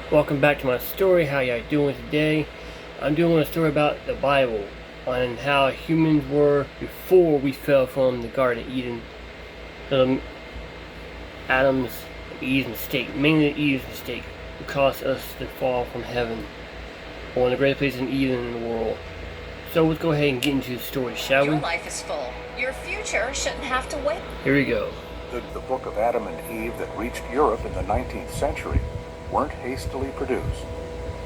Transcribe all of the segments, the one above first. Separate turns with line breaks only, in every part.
Welcome back to my story. How y'all doing today? I'm doing a story about the Bible on how humans were before we fell from the Garden of Eden. Adam's Eve's mistake, mainly Eve's mistake, caused us to fall from heaven. One of the greatest places in Eden in the world. So let's go ahead and get into the story, shall we?
Your life is full. Your future shouldn't have to wait.
Here we go.
The book of Adam and Eve that reached Europe in the 19th century weren't hastily produced.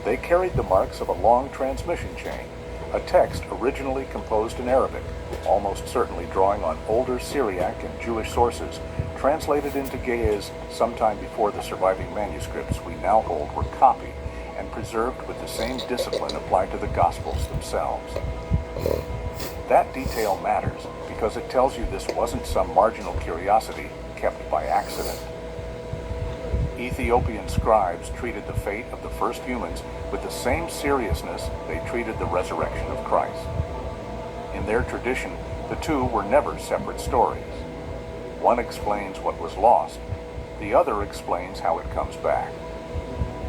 They carried the marks of a long transmission chain, a text originally composed in Arabic, almost certainly drawing on older Syriac and Jewish sources, translated into Ge'ez sometime before the surviving manuscripts we now hold were copied and preserved with the same discipline applied to the Gospels themselves. That detail matters because it tells you this wasn't some marginal curiosity kept by accident. Ethiopian scribes treated the fate of the first humans with the same seriousness they treated the resurrection of Christ. In their tradition, the two were never separate stories. One explains what was lost, the other explains how it comes back.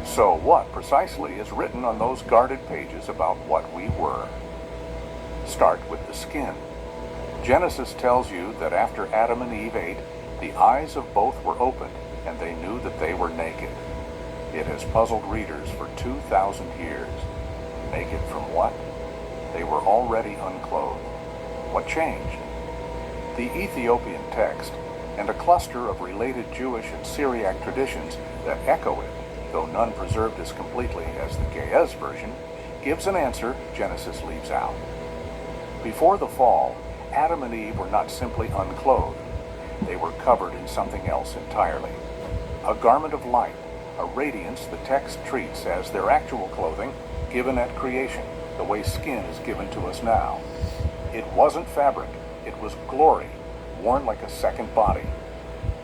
So what precisely is written on those guarded pages about what we were? Start with the skin. Genesis tells you that after Adam and Eve ate, the eyes of both were opened, and they knew that they were naked. It has puzzled readers for 2,000 years. Naked from what? They were already unclothed. What changed? The Ethiopian text, and a cluster of related Jewish and Syriac traditions that echo it, though none preserved as completely as the Ge'ez version, gives an answer Genesis leaves out. Before the fall, Adam and Eve were not simply unclothed. They were covered in something else entirely. A garment of light, a radiance the text treats as their actual clothing given at creation, the way skin is given to us now. It wasn't fabric, it was glory, worn like a second body.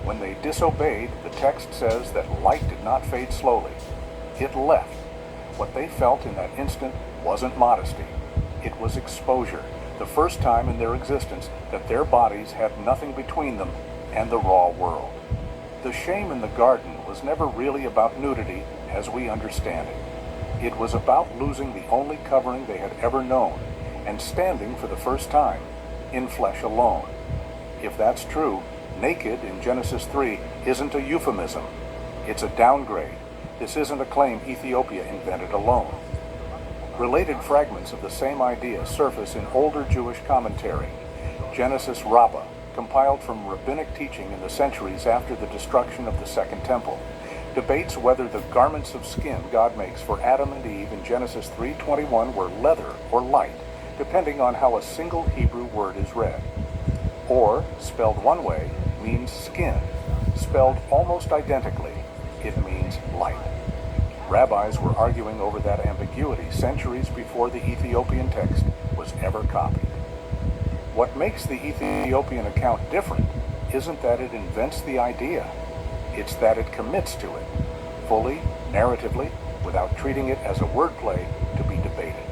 When they disobeyed, the text says that light did not fade slowly. It left. What they felt in that instant wasn't modesty. It was exposure, the first time in their existence that their bodies had nothing between them and the raw world. The shame in the garden was never really about nudity as we understand it. It was about losing the only covering they had ever known and standing for the first time in flesh alone. If that's true, naked in Genesis 3 isn't a euphemism. It's a downgrade. This isn't a claim Ethiopia invented alone. Related fragments of the same idea surface in older Jewish commentary. Genesis Rabbah, compiled from rabbinic teaching in the centuries after the destruction of the Second Temple, debates whether the garments of skin God makes for Adam and Eve in Genesis 3:21 were leather or light, depending on how a single Hebrew word is read. Or, spelled one way, means skin. Spelled almost identically, it means light. Rabbis were arguing over that ambiguity centuries before the Ethiopian text was ever copied. What makes the Ethiopian account different isn't that it invents the idea, it's that it commits to it, fully, narratively, without treating it as a wordplay to be debated.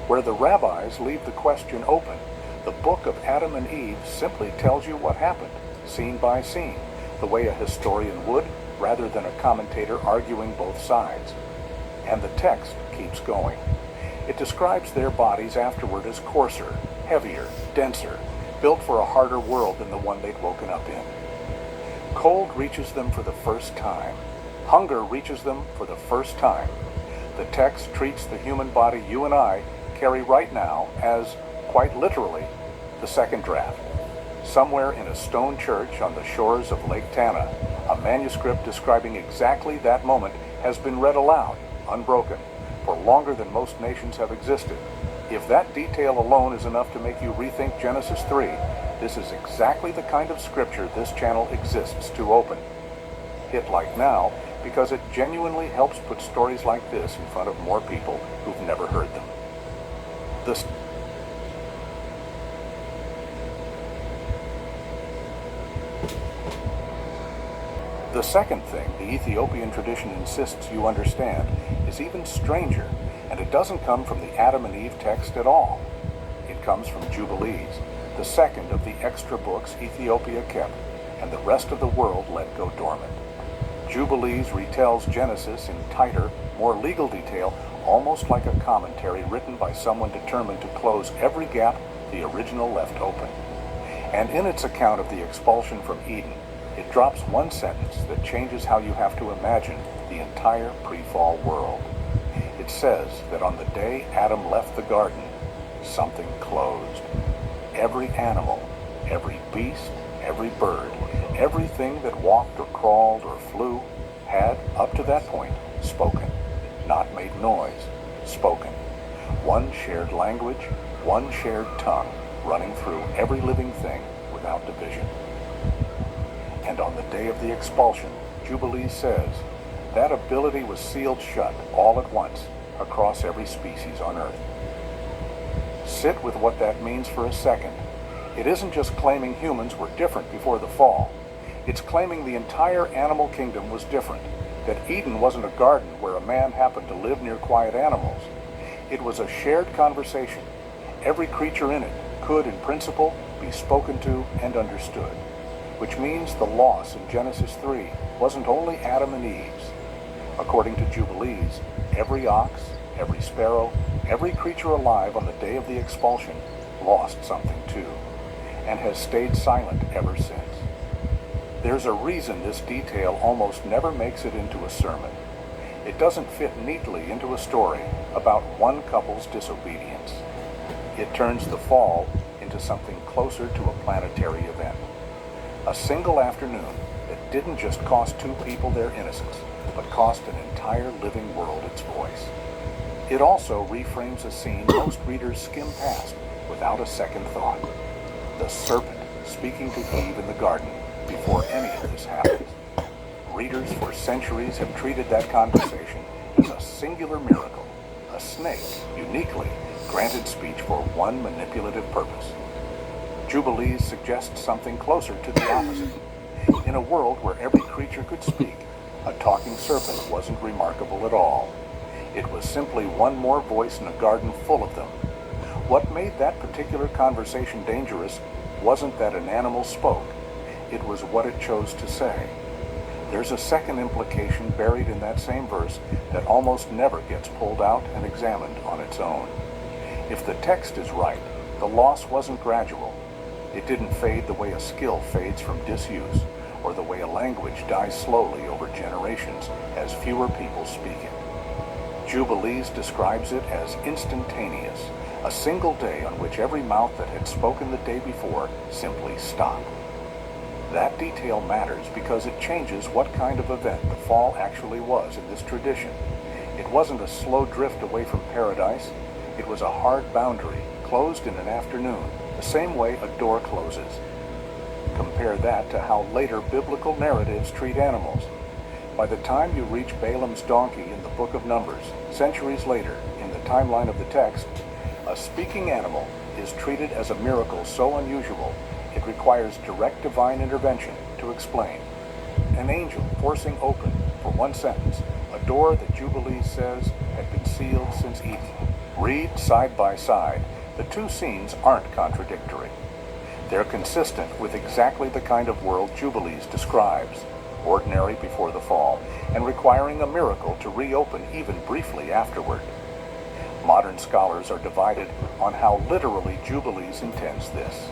Where the rabbis leave the question open, the book of Adam and Eve simply tells you what happened, scene by scene, the way a historian would, rather than a commentator arguing both sides. And the text keeps going. It describes their bodies afterward as coarser, heavier, denser, built for a harder world than the one they'd woken up in. Cold reaches them for the first time. Hunger reaches them for the first time. The text treats the human body you and I carry right now as, quite literally, the second draft. Somewhere in a stone church on the shores of Lake Tana, a manuscript describing exactly that moment has been read aloud, unbroken, for longer than most nations have existed. If that detail alone is enough to make you rethink Genesis 3, this is exactly the kind of scripture this channel exists to open. Hit like now because it genuinely helps put stories like this in front of more people who've never heard them. The second thing the Ethiopian tradition insists you understand is even stranger, and it doesn't come from the Adam and Eve text at all. It comes from Jubilees, the second of the extra books Ethiopia kept, and the rest of the world let go dormant. Jubilees retells Genesis in tighter, more legal detail, almost like a commentary written by someone determined to close every gap the original left open. And in its account of the expulsion from Eden, it drops one sentence that changes how you have to imagine the entire pre-fall world. It says that on the day Adam left the garden, something closed. Every animal, every beast, every bird, everything that walked or crawled or flew had, up to that point, spoken. Not made noise, spoken. One shared language, one shared tongue, running through every living thing without division. And on the day of the expulsion, Jubilees says, that ability was sealed shut all at once across every species on Earth. Sit with what that means for a second. It isn't just claiming humans were different before the fall. It's claiming the entire animal kingdom was different, that Eden wasn't a garden where a man happened to live near quiet animals. It was a shared conversation. Every creature in it could, in principle, be spoken to and understood, which means the loss in Genesis 3 wasn't only Adam and Eve's. According to Jubilees, every ox, every sparrow, every creature alive on the day of the expulsion lost something too, and has stayed silent ever since. There's a reason this detail almost never makes it into a sermon. It doesn't fit neatly into a story about one couple's disobedience. It turns the fall into something closer to a planetary event. A single afternoon that didn't just cost two people their innocence, but cost an entire living world its voice. It also reframes a scene most readers skim past without a second thought. The serpent speaking to Eve in the garden before any of this happens. Readers for centuries have treated that conversation as a singular miracle, a snake, uniquely, granted speech for one manipulative purpose. Jubilees suggests something closer to the opposite. In a world where every creature could speak, a talking serpent wasn't remarkable at all. It was simply one more voice in a garden full of them. What made that particular conversation dangerous wasn't that an animal spoke. It was what it chose to say. There's a second implication buried in that same verse that almost never gets pulled out and examined on its own. If the text is right, the loss wasn't gradual. It didn't fade the way a skill fades from disuse, or the way a language dies slowly over generations as fewer people speak it. Jubilees describes it as instantaneous, a single day on which every mouth that had spoken the day before simply stopped. That detail matters because it changes what kind of event the fall actually was in this tradition. It wasn't a slow drift away from paradise. It was a hard boundary, closed in an afternoon, the same way a door closes. Compare that to how later biblical narratives treat animals. By the time you reach Balaam's donkey in the book of Numbers, centuries later, in the timeline of the text, a speaking animal is treated as a miracle so unusual it requires direct divine intervention to explain. An angel forcing open, for one sentence, a door that Jubilees says had been sealed since Eden. Read side by side. The two scenes aren't contradictory. They're consistent with exactly the kind of world Jubilees describes, ordinary before the fall, and requiring a miracle to reopen even briefly afterward. Modern scholars are divided on how literally Jubilees intends this.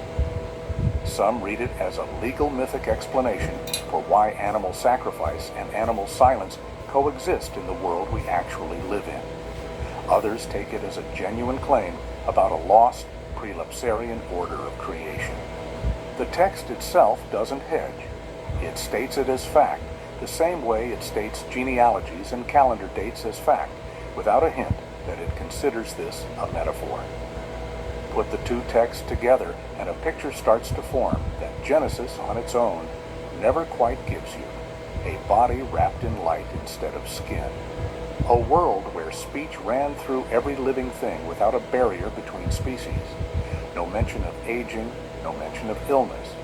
Some read it as a legal mythic explanation for why animal sacrifice and animal silence coexist in the world we actually live in. Others take it as a genuine claim about a lost prelapsarian order of creation. The text itself doesn't hedge. It states it as fact, the same way it states genealogies and calendar dates as fact, without a hint that it considers this a metaphor. Put the two texts together and a picture starts to form that Genesis on its own never quite gives you. A body wrapped in light instead of skin. A world where speech ran through every living thing without a barrier between species. No mention of aging, no mention of illness.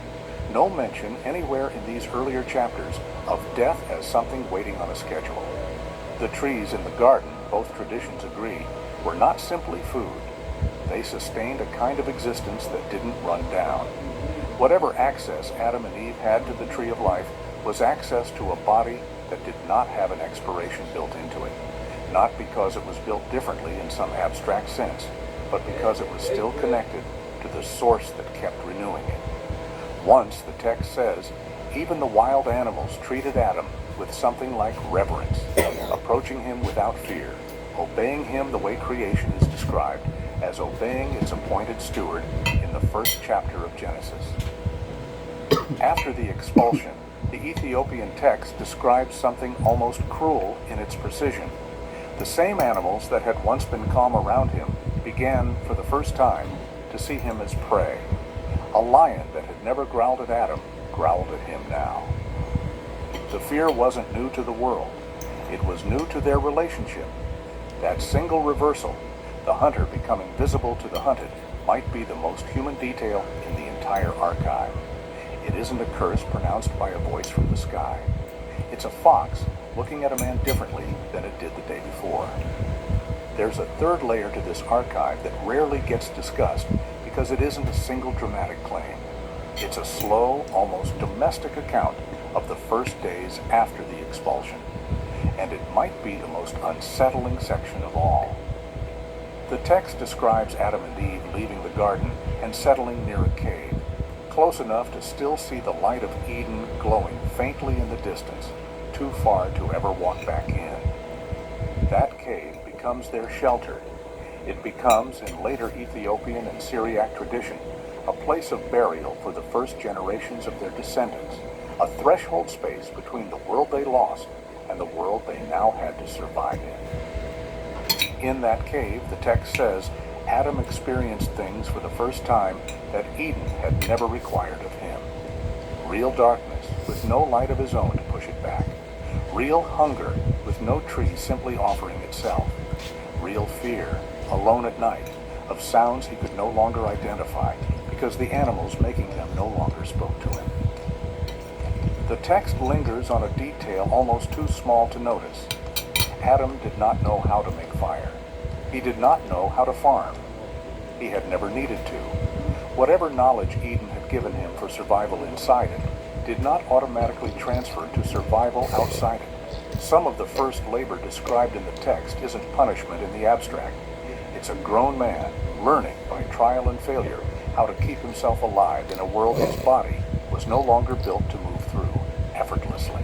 No mention anywhere in these earlier chapters of death as something waiting on a schedule. The trees in the garden, both traditions agree, were not simply food. They sustained a kind of existence that didn't run down. Whatever access Adam and Eve had to the tree of life was access to a body that did not have an expiration built into it, not because it was built differently in some abstract sense, but because it was still connected to the source that kept renewing it. Once, the text says, even the wild animals treated Adam with something like reverence, approaching him without fear, obeying him the way creation is described as obeying its appointed steward in the first chapter of Genesis. After the expulsion, the Ethiopian text describes something almost cruel in its precision. The same animals that had once been calm around him began, for the first time, to see him as prey. A lion that had never growled at Adam growled at him now. The fear wasn't new to the world. It was new to their relationship. That single reversal, the hunter becoming visible to the hunted, might be the most human detail in the entire archive. It isn't a curse pronounced by a voice from the sky. It's a fox looking at a man differently than it did the day before. There's a third layer to this archive that rarely gets discussed because it isn't a single dramatic claim. It's a slow, almost domestic account of the first days after the expulsion, and it might be the most unsettling section of all. The text describes Adam and Eve leaving the garden and settling near a cave, close enough to still see the light of Eden glowing faintly in the distance, too far to ever walk back in. That cave becomes their shelter. It becomes, in later Ethiopian and Syriac tradition, a place of burial for the first generations of their descendants, a threshold space between the world they lost and the world they now had to survive in. In that cave, the text says, Adam experienced things for the first time that Eden had never required of him. Real darkness with no light of his own to push it back. Real hunger with no tree simply offering itself. Real fear, alone at night, of sounds he could no longer identify because the animals making them no longer spoke to him. The text lingers on a detail almost too small to notice. Adam did not know how to make fire. He did not know how to farm. He had never needed to. Whatever knowledge Eden had given him for survival inside it did not automatically transfer to survival outside it. Some of the first labor described in the text isn't punishment in the abstract. It's a grown man learning by trial and failure how to keep himself alive in a world his body was no longer built to move through effortlessly.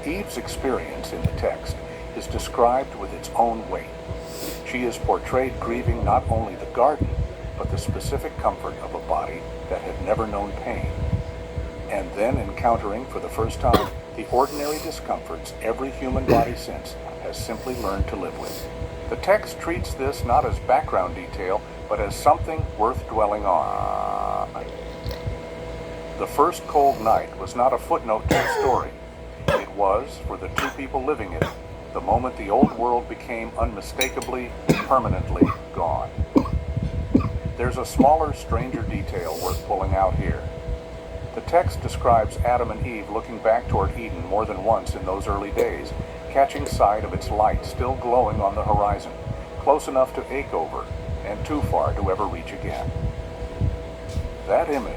Eve's experience in the text is described with its own weight. She is portrayed grieving not only the garden, but the specific comfort of a body that had never known pain, and then encountering for the first time the ordinary discomforts every human body since has simply learned to live with. The text treats this not as background detail, but as something worth dwelling on. The first cold night was not a footnote to the story. It was, for the two people living in it, the moment the old world became unmistakably, permanently gone. There's a smaller, stranger detail worth pulling out here. The text describes Adam and Eve looking back toward Eden more than once in those early days, catching sight of its light still glowing on the horizon, close enough to ache over, and too far to ever reach again. That image,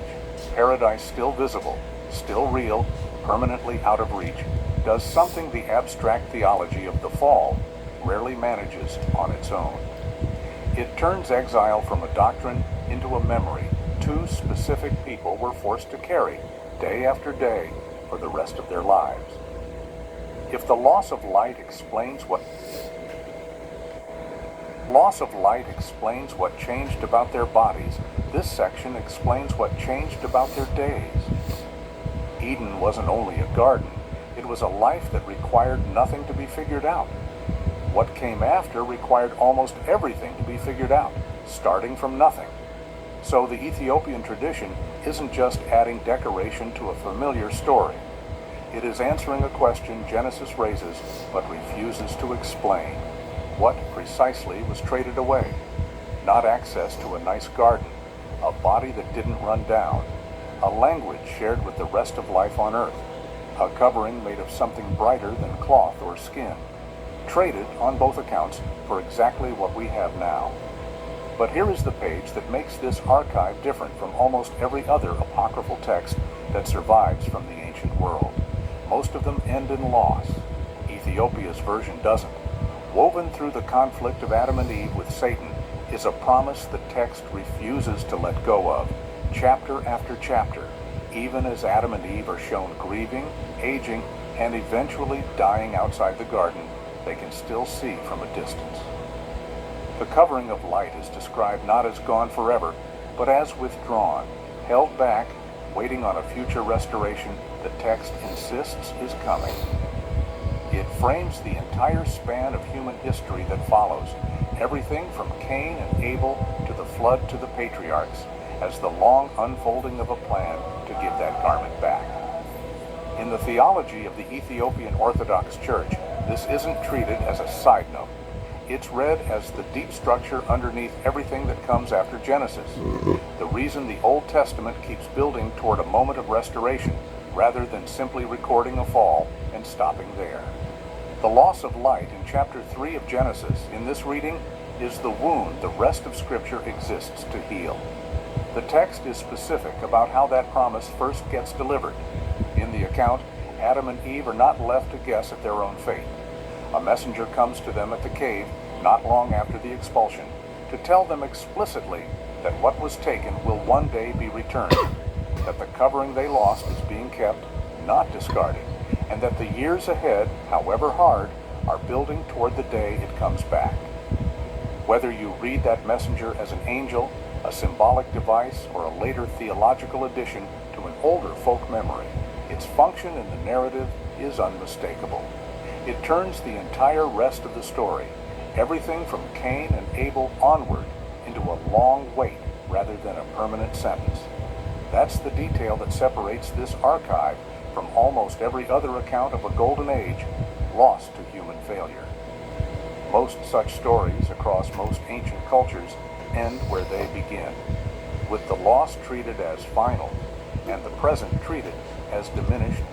paradise still visible, still real, permanently out of reach, does something the abstract theology of the fall rarely manages on its own. It turns exile from a doctrine into a memory two specific people were forced to carry day after day for the rest of their lives. If the loss of light explains what changed about their bodies, this section explains what changed about their days. Eden wasn't only a garden, it was a life that required nothing to be figured out. What came after required almost everything to be figured out, starting from nothing. So the Ethiopian tradition isn't just adding decoration to a familiar story. It is answering a question Genesis raises but refuses to explain. What precisely was traded away? Not access to a nice garden, a body that didn't run down, a language shared with the rest of life on earth, a covering made of something brighter than cloth or skin, traded on both accounts for exactly what we have now. But here is the page that makes this archive different from almost every other apocryphal text that survives from the ancient world. Most of them end in loss. Ethiopia's version doesn't. Woven through the conflict of Adam and Eve with Satan is a promise the text refuses to let go of, chapter after chapter, even as Adam and Eve are shown grieving, aging, and eventually dying outside the garden. They can still see from a distance. The covering of light is described not as gone forever, but as withdrawn, held back, waiting on a future restoration the text insists is coming. It frames the entire span of human history that follows, everything from Cain and Abel to the flood to the patriarchs, as the long unfolding of a plan to give that garment back. In the theology of the Ethiopian Orthodox Church, this isn't treated as a side note. It's read as the deep structure underneath everything that comes after Genesis. The reason the Old Testament keeps building toward a moment of restoration, rather than simply recording a fall and stopping there. The loss of light in chapter 3 of Genesis in this reading is the wound the rest of Scripture exists to heal. The text is specific about how that promise first gets delivered. In the account, Adam and Eve are not left to guess at their own fate. A messenger comes to them at the cave not long after the expulsion to tell them explicitly that what was taken will one day be returned, that the covering they lost is being kept, not discarded, and that the years ahead, however hard, are building toward the day it comes back. Whether you read that messenger as an angel, a symbolic device, or a later theological addition to an older folk memory, its function in the narrative is unmistakable. It turns the entire rest of the story, everything from Cain and Abel onward, into a long wait rather than a permanent sentence. That's the detail that separates this archive from almost every other account of a golden age lost to human failure. Most such stories across most ancient cultures end where they begin, with the lost treated as final and the present treated as diminished.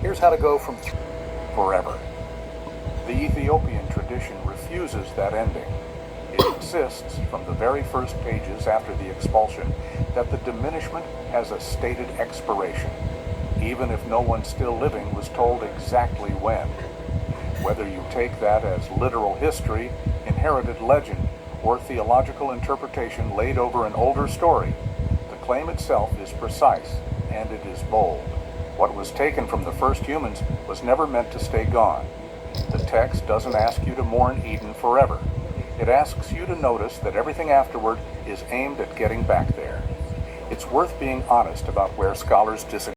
Here's how to go from forever. The Ethiopian tradition refuses that ending. It insists from the very first pages after the expulsion that the diminishment has a stated expiration, even if no one still living was told exactly when. Whether you take that as literal history, inherited legend, or theological interpretation laid over an older story, the claim itself is precise and it is bold. What was taken from the first humans was never meant to stay gone. The text doesn't ask you to mourn Eden forever. It asks you to notice that everything afterward is aimed at getting back there. It's worth being honest about where scholars disagree.